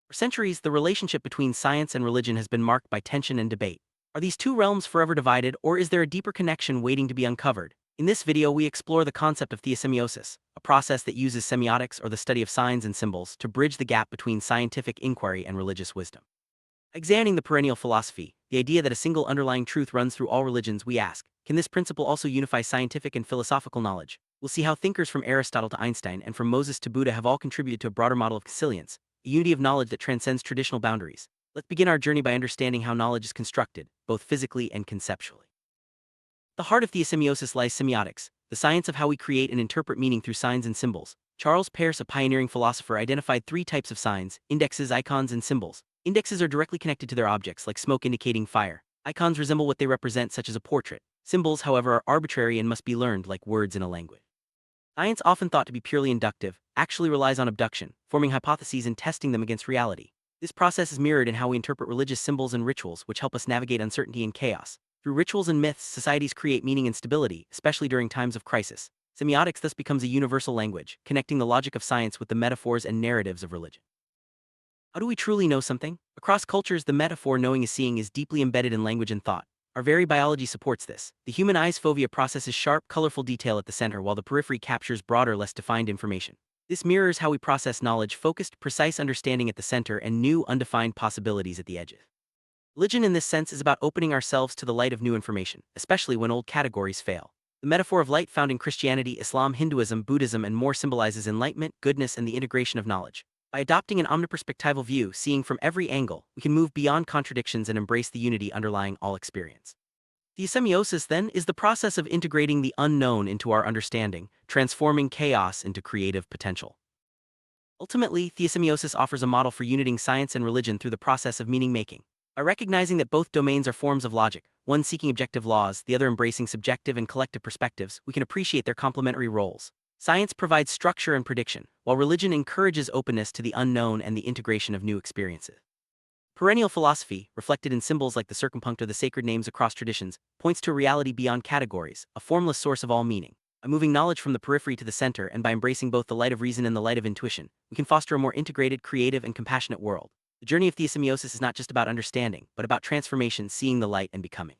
For centuries, the relationship between science and religion has been marked by tension and debate. Are these two realms forever divided, or is there a deeper connection waiting to be uncovered? In this video, we explore the concept of theosemiosis, a process that uses semiotics or the study of signs and symbols to bridge the gap between scientific inquiry and religious wisdom. Examining the perennial philosophy, the idea that a single underlying truth runs through all religions, we ask, can this principle also unify scientific and philosophical knowledge? We'll see how thinkers from Aristotle to Einstein and from Moses to Buddha have all contributed to a broader model of consilience, a unity of knowledge that transcends traditional boundaries. Let's begin our journey by understanding how knowledge is constructed, both physically and conceptually. The heart of theosemiosis lies semiotics, the science of how we create and interpret meaning through signs and symbols. Charles Peirce, a pioneering philosopher, identified three types of signs: indexes, icons, and symbols. Indexes are directly connected to their objects, like smoke indicating fire. Icons resemble what they represent, such as a portrait. Symbols, however, are arbitrary and must be learned, like words in a language. Science, often thought to be purely inductive, actually relies on abduction, forming hypotheses and testing them against reality. This process is mirrored in how we interpret religious symbols and rituals, which help us navigate uncertainty and chaos. Through rituals and myths, societies create meaning and stability, especially during times of crisis. Semiotics thus becomes a universal language, connecting the logic of science with the metaphors and narratives of religion. How do we truly know something? Across cultures, the metaphor knowing is seeing is deeply embedded in language and thought. Our very biology supports this. The human eye's fovea processes sharp, colorful detail at the center, while the periphery captures broader, less defined information. This mirrors how we process knowledge: focused, precise understanding at the center and new, undefined possibilities at the edges. Religion, in this sense, is about opening ourselves to the light of new information, especially when old categories fail. The metaphor of light found in Christianity, Islam, Hinduism, Buddhism, and more symbolizes enlightenment, goodness, and the integration of knowledge. By adopting an omniperspectival view, seeing from every angle, we can move beyond contradictions and embrace the unity underlying all experience. Theosemiosis, then, is the process of integrating the unknown into our understanding, transforming chaos into creative potential. Ultimately, theosemiosis offers a model for uniting science and religion through the process of meaning-making. By recognizing that both domains are forms of logic, one seeking objective laws, the other embracing subjective and collective perspectives, we can appreciate their complementary roles. Science provides structure and prediction, while religion encourages openness to the unknown and the integration of new experiences. Perennial philosophy, reflected in symbols like the circumpunct or the sacred names across traditions, points to a reality beyond categories, a formless source of all meaning. By moving knowledge from the periphery to the center and by embracing both the light of reason and the light of intuition, we can foster a more integrated, creative, and compassionate world. The journey of theosemiosis is not just about understanding, but about transformation, seeing the light and becoming.